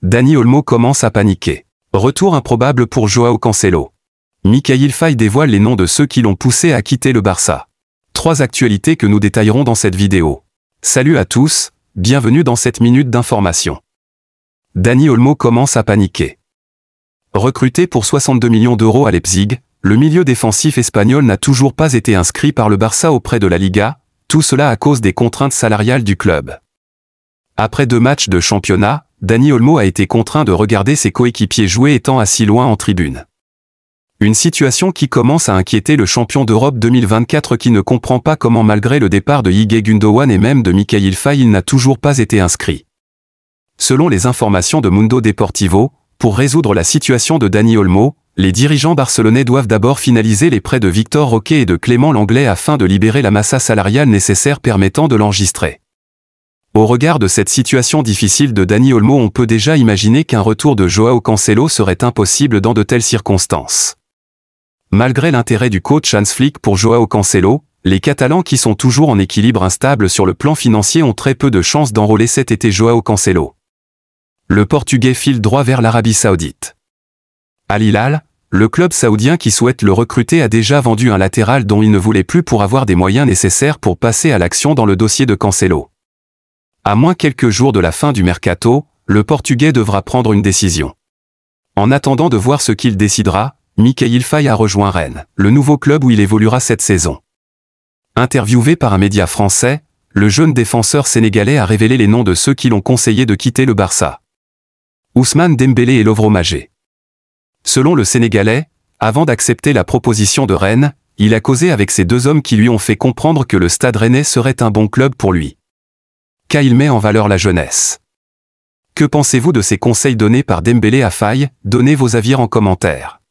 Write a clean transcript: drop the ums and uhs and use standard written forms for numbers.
Dani Olmo commence à paniquer. Retour improbable pour Joao Cancelo. Mikayil Faye dévoile les noms de ceux qui l'ont poussé à quitter le Barça. 3 actualités que nous détaillerons dans cette vidéo. Salut à tous, bienvenue dans cette minute d'information. Dani Olmo commence à paniquer. Recruté pour 62 millions d'euros à Leipzig, le milieu défensif espagnol n'a toujours pas été inscrit par le Barça auprès de la Liga, tout cela à cause des contraintes salariales du club. Après 2 matchs de championnat, Dani Olmo a été contraint de regarder ses coéquipiers jouer étant assis loin en tribune. Une situation qui commence à inquiéter le champion d'Europe 2024 qui ne comprend pas comment malgré le départ de Ilkay Gundogan et même de Mikayil Faye il n'a toujours pas été inscrit. Selon les informations de Mundo Deportivo, pour résoudre la situation de Dani Olmo, les dirigeants barcelonais doivent d'abord finaliser les prêts de Victor Roque et de Clément Lenglet afin de libérer la masse salariale nécessaire permettant de l'enregistrer. Au regard de cette situation difficile de Dani Olmo, on peut déjà imaginer qu'un retour de Joao Cancelo serait impossible dans de telles circonstances. Malgré l'intérêt du coach Hans Flick pour Joao Cancelo, les Catalans qui sont toujours en équilibre instable sur le plan financier ont très peu de chances d'enrôler cet été Joao Cancelo. Le Portugais file droit vers l'Arabie Saoudite. Al Hilal, le club saoudien qui souhaite le recruter a déjà vendu un latéral dont il ne voulait plus pour avoir des moyens nécessaires pour passer à l'action dans le dossier de Cancelo. À moins quelques jours de la fin du mercato, le Portugais devra prendre une décision. En attendant de voir ce qu'il décidera, Mikayil Faye a rejoint Rennes, le nouveau club où il évoluera cette saison. Interviewé par un média français, le jeune défenseur sénégalais a révélé les noms de ceux qui l'ont conseillé de quitter le Barça. Ousmane Dembélé et Lovro Maggé. Selon le Sénégalais, avant d'accepter la proposition de Rennes, il a causé avec ces 2 hommes qui lui ont fait comprendre que le Stade Rennais serait un bon club pour lui. Car il met en valeur la jeunesse. Que pensez-vous de ces conseils donnés par Dembélé à Faye? Donnez vos avis en commentaire.